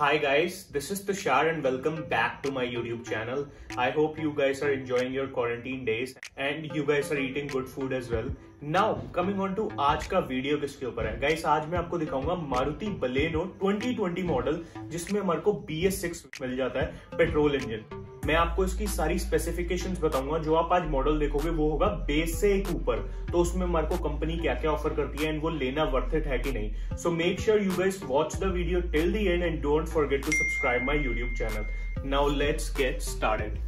Hi guys, this is Tushar and welcome back to my YouTube channel. I hope you guys are enjoying your quarantine days and you guys are eating good food as well. Now coming on to आज का video किसके ऊपर है guys. आज मैं आपको दिखाऊंगा Maruti Baleno 2020 model जिसमें हमारे को BS6 मिल जाता है पेट्रोल इंजन। मैं आपको इसकी सारी स्पेसिफिकेशंस बताऊंगा। जो आप आज मॉडल देखोगे वो होगा बेस से एक ऊपर, तो उसमें हमारे को कंपनी क्या क्या ऑफर करती है एंड वो लेना वर्थ इट है कि नहीं। So make sure you guys watch the video till the end and don't forget to subscribe my YouTube channel. Now let's get started.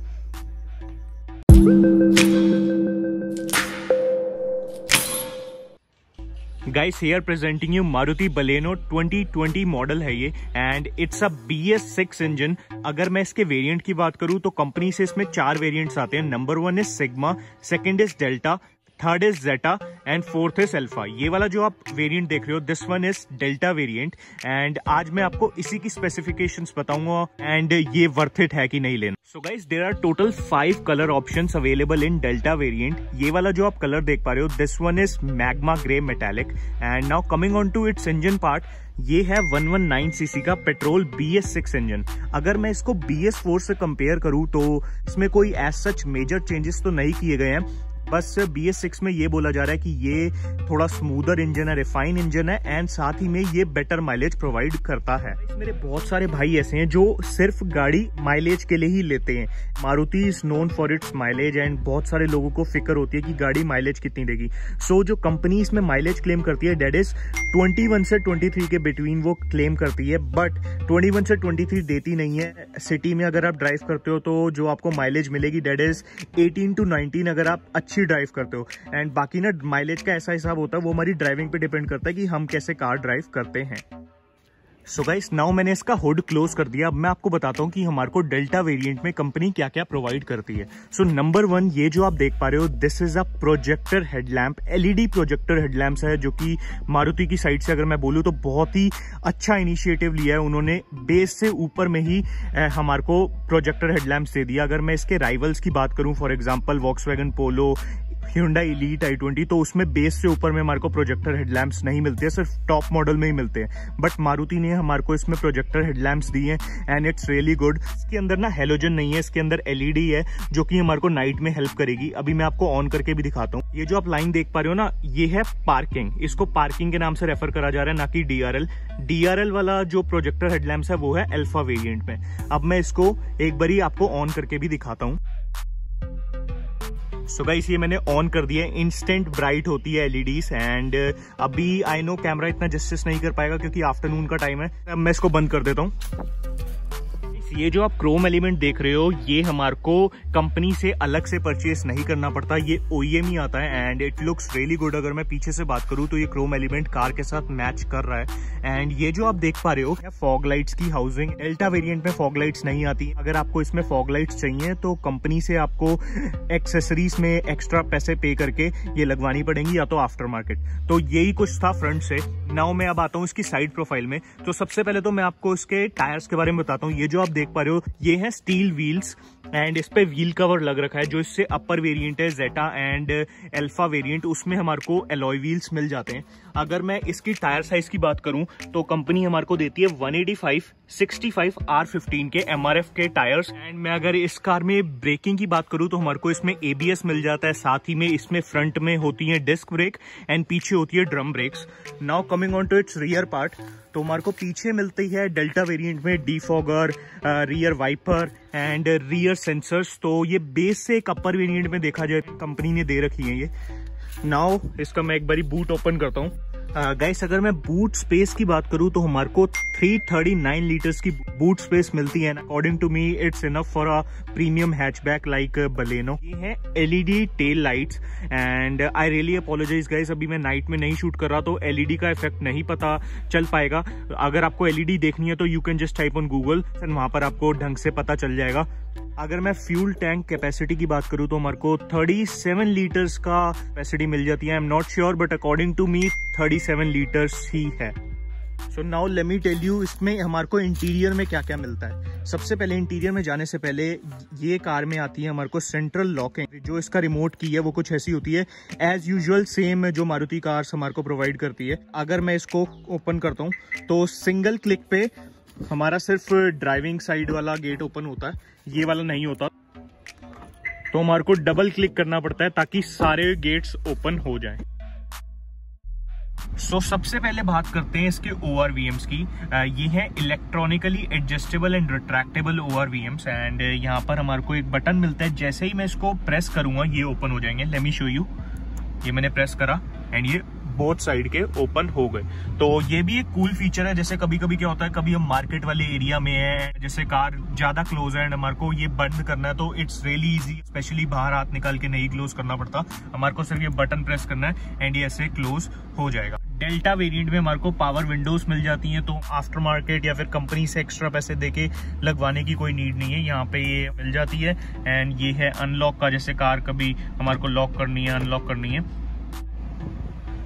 Guys, here presenting you Maruti Baleno 2020 model है ये and it's a BS6 engine. अगर मैं इसके variant की बात करूं तो company से इसमें 4 वेरिएंट्स आते हैं। Number 1 is Sigma, second is Delta, third is Zeta and fourth is Alpha. ये वाला जो आप वेरिएंट देख रहे हो this one is Delta variant and आज मैं आपको इसी की स्पेसिफिकेशंस बताऊंगा एंड ये वर्थ इट है कि नहीं लेना। So guys there are total 5 colour options available in Delta variant. ये वाला जो आप कलर देख पा रहे हो this one is magma grey metallic and now coming on to its engine part. ये है 119 सीसी का पेट्रोल BS6 इंजन। अगर मैं इसको BS4 से कंपेयर करूं तो इसमें कोई एज सच मेजर चेंजेस तो नहीं किए गए हैं। बस BS6 में ये बोला जा रहा है कि ये थोड़ा स्मूदर इंजन है, रिफाइन इंजन है एंड साथ ही में ये बेटर माइलेज प्रोवाइड करता है। मेरे बहुत सारे भाई ऐसे हैं जो सिर्फ गाड़ी माइलेज के लिए ही लेते हैं। Maruti is known for its mileage and बहुत सारे लोगों को फिक्र होती है कि गाड़ी माइलेज कितनी देगी। सो जो कंपनी इसमें माइलेज क्लेम करती है डेट इज 21 से 23 के बिटवीन वो क्लेम करती है, बट 21 से 23 देती नहीं है। सिटी में अगर आप ड्राइव करते हो तो जो आपको माइलेज मिलेगी डेट इज 18 to 19 अगर आप अच्छी ड्राइव करते हो एंड बाकी ना माइलेज का ऐसा हिसाब होता है, वो हमारी ड्राइविंग पे डिपेंड करता है कि हम कैसे कार ड्राइव करते हैं। सो गाइस नाउ मैंने इसका हुड क्लोज कर दिया। अब मैं आपको बताता हूँ कि हमारे को डेल्टा वेरिएंट में कंपनी क्या क्या प्रोवाइड करती है। सो नंबर 1 ये जो आप देख पा रहे हो this is a projector headlamp. LED projector headlamps है जो कि मारुति की साइड से अगर मैं बोलूँ तो बहुत ही अच्छा इनिशिएटिव लिया है उन्होंने। बेस से ऊपर में ही हमारे को प्रोजेक्टर हेडलैम्प्स दे दिया। अगर मैं इसके राइवल्स की बात करूँ for example Volkswagen polo, Hyundai Elite i20, तो उसमें बेस से ऊपर में हमारे को प्रोजेक्टर हेडलैम्प्स नहीं मिलते हैं, सिर्फ टॉप मॉडल में ही मिलते हैं। बट मारुति ने हमारे को इसमें प्रोजेक्टर हेडलैम्प्स दिए हैं एंड इट्स रियली गुड। इसके अंदर ना हेलोजन नहीं है, इसके अंदर LED है जो कि हमारे को नाइट में हेल्प करेगी। अभी मैं आपको ऑन करके भी दिखाता हूँ। ये जो आप लाइन देख पा रहे हो ना ये है पार्किंग। इसको पार्किंग के नाम से रेफर करा जा रहा है, ना कि DRL वाला जो प्रोजेक्टर हेडलैम्प्स है वो है अल्फा वेरिएंट में। अब मैं इसको एक बारी आपको ऑन करके भी दिखाता हूँ। सो गाइस ये मैंने ऑन कर दिया। इंस्टेंट ब्राइट होती है LEDs एंड अभी आई नो कैमरा इतना जस्टिस नहीं कर पाएगा क्योंकि आफ्टरनून का टाइम है। अब मैं इसको बंद कर देता हूँ। ये जो आप क्रोम एलिमेंट देख रहे हो ये हमारे को कंपनी से अलग से परचेस नहीं करना पड़ता, ये OEM ही आता है and it looks really good. अगर मैं पीछे से बात करूं तो ये क्रोम एलिमेंट कार के साथ मैच कर रहा है एंड ये जो आप देख पा रहे हो फॉग लाइट्स की हाउसिंग। डेल्टा वेरिएंट में फॉग लाइट्स नहीं आती। अगर आपको इसमें फॉग लाइट्स चाहिए तो कंपनी से आपको एक्सेसरीज में एक्स्ट्रा पैसे पे करके ये लगवानी पड़ेंगी या तो आफ्टर मार्केट। तो यही कुछ था फ्रंट से। नाउ मैं अब आता हूँ इसकी साइड प्रोफाइल में। तो सबसे पहले तो मैं आपको इसके टायर्स के बारे में बताता हूँ। ये जो आप देख पा रहे हो ये है स्टील व्हील्स एंड इस पे व्हील कवर लग रखा है। जो इससे अपर वेरिएंट है जेटा एंड अल्फा वेरिएंट उसमें हमारे को एलॉय व्हील्स मिल जाते हैं। अगर मैं इसकी टायर साइज की बात करूं तो कंपनी हमारे को देती है 185/65 R15 के MRF के टायर्स एंड मैं अगर इस कार में ब्रेकिंग की बात करूं तो हमारे को इसमें ABS मिल जाता है। साथ ही में इसमें फ्रंट में होती है डिस्क ब्रेक एंड पीछे होती है drum brakes. Now coming on to its rear part, तो हमारे को पीछे मिलती है डेल्टा वेरिएंट में defogger, rear wiper and rear sensors. तो ये बेस से एक अपर वेरिएंट में देखा जाए कंपनी ने दे रखी है ये। नाउ इसका मैं एक बारी बूट ओपन करता हूँ। गाइस अगर मैं बूट स्पेस की बात करूं तो हमारे को 339 लीटर्स की बूट स्पेस मिलती है। According to me it's enough for a premium hatchback like Baleno. ये है LED tail lights and I really apologise guys, अभी मैं नाइट में नहीं शूट कर रहा तो LED का इफेक्ट नहीं पता चल पाएगा। अगर आपको LED देखनी है तो you can just type on Google, वहां पर आपको ढंग से पता चल जाएगा। अगर मैं फ्यूल टैंक कैपेसिटी की बात करूं तो हमारे को 37 लीटर्स का कैपेसिटी मिल जाती है। I am not sure but according to me 37 litres ही है। So now let me tell you इसमें हमारे को इंटीरियर में क्या क्या मिलता है। सबसे पहले इंटीरियर में जाने से पहले ये कार में आती है हमारे को सेंट्रल लॉकिंग। जो इसका रिमोट की है वो कुछ ऐसी होती है एज यूजुअल सेम जो मारुति कार्स हमारे को प्रोवाइड करती है। अगर मैं इसको ओपन करता हूँ तो सिंगल क्लिक पे हमारा सिर्फ ड्राइविंग साइड वाला गेट ओपन होता है, ये वाला नहीं होता, तो हमारे को डबल क्लिक करना पड़ता है ताकि सारे गेट्स ओपन हो जाएं। सो सबसे पहले बात करते हैं इसके ORVMs की। ये है electronically adjustable and retractable ORVMs and यहाँ पर हमारे को एक बटन मिलता है, जैसे ही मैं इसको प्रेस करूंगा ये ओपन हो जाएंगे। Let me show you. ये मैंने प्रेस करा एंड ये बोथ साइड के ओपन हो गए। तो ये भी एक कूल फीचर है। जैसे कभी कभी क्या होता है, कभी हम मार्केट वाले एरिया में है, जैसे कार ज्यादा क्लोज है एंड हमारे को ये बंद करना है, तो इट्स रियली इजी, स्पेशली बाहर हाथ निकाल के नहीं क्लोज करना पड़ता, हमारे को सिर्फ ये बटन प्रेस करना है एंड ये ऐसे क्लोज हो जाएगा। डेल्टा वेरिएंट में हमारे को पावर विंडोज मिल जाती हैं, तो आफ्टर मार्केट या फिर कंपनी से एक्स्ट्रा पैसे देके लगवाने की कोई नीड नहीं है, यहाँ पे ये मिल जाती है। एंड ये है अनलॉक का, जैसे कार कभी हमारे को लॉक करनी है, अनलॉक करनी है।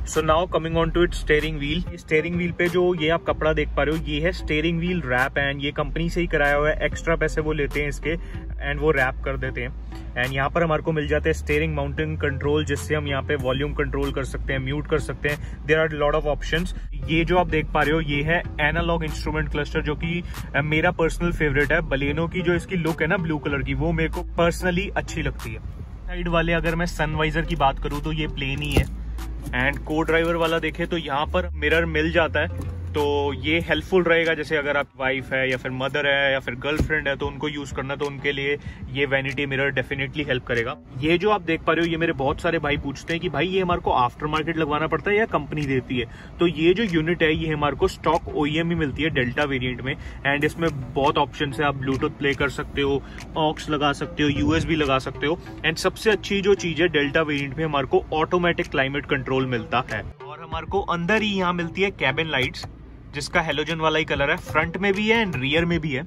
So now coming on to it steering wheel. Steering wheel पे जो ये आप कपड़ा देख पा रहे हो, ये है स्टीयरिंग व्हील रैप एंड ये कंपनी से ही कराया हुआ है। एक्स्ट्रा पैसे वो लेते हैं इसके एंड वो रैप कर देते हैं। एंड यहाँ पर हमारे को मिल जाते हैं स्टीयरिंग माउंटिंग कंट्रोल, जिससे हम यहाँ पे वॉल्यूम कंट्रोल कर सकते हैं, म्यूट कर सकते हैं। There are lot of options. ये जो आप देख पा रहे हो ये है एनालॉग इंस्ट्रूमेंट क्लस्टर, जो कि मेरा पर्सनल फेवरेट है। बलेनो की जो इसकी लुक है ना ब्लू कलर की, वो मेरे को पर्सनली अच्छी लगती है। साइड वाले अगर मैं सनवाइजर की बात करूँ तो ये प्लेन ही है एंड को ड्राइवर वाला देखे तो यहाँ पर मिरर मिल जाता है, तो ये हेल्पफुल रहेगा। जैसे अगर आप वाइफ है या फिर मदर है या फिर गर्लफ्रेंड है तो उनको यूज करना, तो उनके लिए ये वैनिटी मिरर डेफिनेटली हेल्प करेगा। ये जो आप देख पा रहे हो, ये मेरे बहुत सारे भाई पूछते हैं कि भाई ये हमारे को आफ्टर मार्केट लगवाना पड़ता है या कंपनी देती है। तो ये जो यूनिट है ये हमारे को स्टॉक OEM ही मिलती है डेल्टा वेरिएंट में एंड इसमें बहुत ऑप्शन है। आप ब्लूटूथ प्ले कर सकते हो, ऑक्स लगा सकते हो, USB लगा सकते हो एंड सबसे अच्छी जो चीज है डेल्टा वेरिएंट में हमारे को ऑटोमेटिक क्लाइमेट कंट्रोल मिलता है। और हमारे को अंदर ही यहाँ मिलती है कैबिन लाइट्स, जिसका हेलोजन वाला ही कलर है, फ्रंट में भी है एंड रियर में भी है।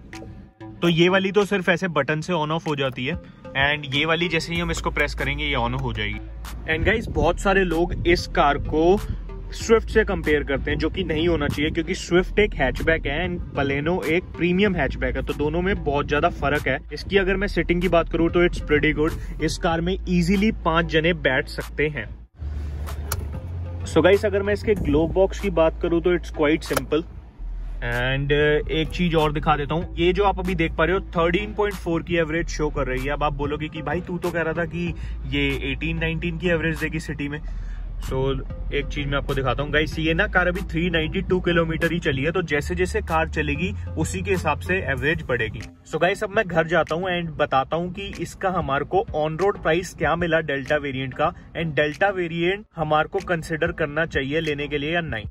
तो ये वाली तो सिर्फ ऐसे बटन से ऑन ऑफ हो जाती है एंड ये वाली जैसे ही हम इसको प्रेस करेंगे ये ऑन हो जाएगी। एंड गाइस बहुत सारे लोग इस कार को स्विफ्ट से कंपेयर करते हैं, जो कि नहीं होना चाहिए, क्योंकि स्विफ्ट एक हैचबैक है एंड बलेनो एक प्रीमियम हैचबैक है, तो दोनों में बहुत ज्यादा फर्क है। इसकी अगर मैं सिटिंग की बात करूं तो इट्स प्रीटी गुड। इस कार में इजीली 5 जने बैठ सकते हैं। सो गाइस अगर मैं इसके ग्लोव बॉक्स की बात करूं तो इट्स क्वाइट सिंपल एंड एक चीज और दिखा देता हूं। ये जो आप अभी देख पा रहे हो 13.4 की एवरेज शो कर रही है। अब आप बोलोगे कि भाई तू तो कह रहा था कि ये 18-19 की एवरेज देगी सिटी में। एक चीज मैं आपको दिखाता हूँ गाइस, ये ना कार अभी 392 किलोमीटर ही चली है, तो जैसे जैसे कार चलेगी उसी के हिसाब से एवरेज बढ़ेगी। गाइस अब मैं घर जाता हूँ एंड बताता हूँ कि इसका हमारे को ऑन रोड प्राइस क्या मिला डेल्टा वेरिएंट का, एंड डेल्टा वेरिएंट हमारे को कंसिडर करना चाहिए लेने के लिए या नहीं।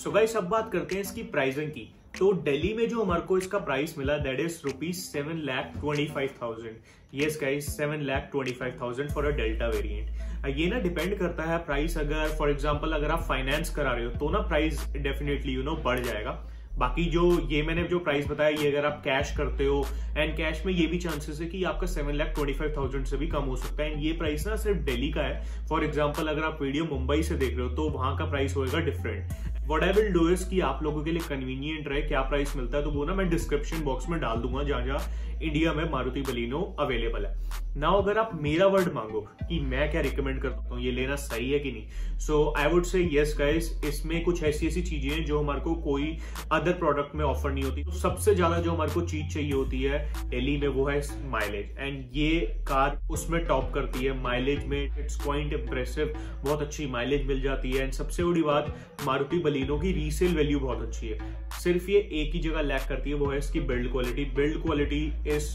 गाइस अब बात करते हैं इसकी प्राइसिंग की। तो दिल्ली में जो हमारे को इसका प्राइस मिला that is ₹7,25,000। Yes guys 7,25,000 for a delta variant. ये ना डिपेंड करता है प्राइस। अगर फॉर एग्जांपल अगर आप फाइनेंस करा रहे हो तो ना प्राइस डेफिनेटली बढ़ जाएगा। बाकी जो ये मैंने जो प्राइस बताया ये अगर आप कैश करते हो एंड कैश में ये भी चांसेस है कि आपका 7,25,000 से भी कम हो सकता है। ये प्राइस ना सिर्फ दिल्ली का है। फॉर एग्जांपल अगर आप वीडियो मुंबई से देख रहे हो तो वहां का प्राइस होगा different. What I will do is कि आप लोगों के लिए कन्वीनियंट रहे क्या प्राइस मिलता है तो वो ना मैं डिस्क्रिप्शन बॉक्स में डाल दूंगा जहां जहां इंडिया में मारुति बलिनो अवेलेबल है। नाउ अगर आप मेरा वर्ड मांगो कि मैं क्या रिकमेंड करता हूँ ये लेना सही है कि नहीं, so I would say yes guys, इसमें कुछ ऐसी ऐसी चीजें हैं जो हमारे को कोई अदर प्रोडक्ट में ऑफर नहीं होती। तो सबसे ज्यादा जो हमारे को चीज चाहिए होती है दिल्ली में वो है माइलेज, एंड ये कार उसमें टॉप करती है माइलेज में। इट्स क्वाइट इंप्रेसिव, बहुत अच्छी माइलेज मिल जाती है। एंड सबसे बड़ी बात मारुति बलिनो की रीसेल वैल्यू बहुत अच्छी है। सिर्फ ये एक ही जगह लैक करती है, वो है इसकी build quality. Build quality is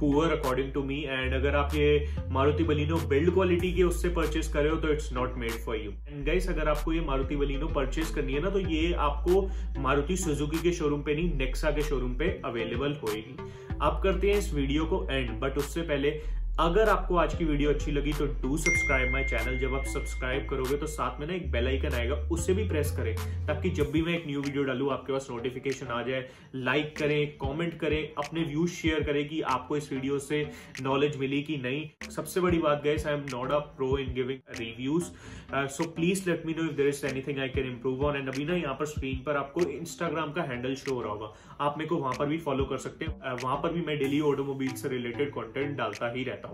poor according to me, and अगर आप ये मारुति बलिनो बिल्ड क्वालिटी के उससे परचेस कर रहे हो तो it's not made for you. And guys अगर आपको ये मारुति बलिनो परचेस करनी है ना तो ये आपको मारुति सुजुकी के शोरूम पे नहीं, नेक्सा के शोरूम पे अवेलेबल होएगी। आप करते हैं इस वीडियो को एंड, बट उससे पहले अगर आपको आज की वीडियो अच्छी लगी तो डू सब्सक्राइब माय चैनल। जब आप सब्सक्राइब करोगे तो साथ में ना एक बेल आइकन आएगा, उससे भी प्रेस करें ताकि जब भी मैं एक न्यू वीडियो डालूं आपके पास नोटिफिकेशन आ जाए। लाइक करें, कमेंट करें, अपने व्यूज शेयर करें कि आपको इस वीडियो से नॉलेज मिली कि नहीं। सबसे बड़ी बात guys, I am not a pro in giving reviews, so please let me know if there is anything I can improve on. And अभी ना यहाँ पर स्क्रीन पर आपको इंस्टाग्राम का हैंडल शो हो रहा होगा, आप मेरे को वहां पर भी फॉलो कर सकते हैं। वहां पर भी मैं डेली ऑटोमोबाइल से रिलेटेड कंटेंट डालता ही रहता हूँ।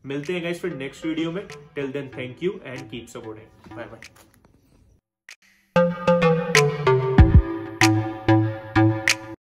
मिलते हैं गाइस फिर नेक्स्ट वीडियो में। Till then thank you and keep supporting. Bye bye.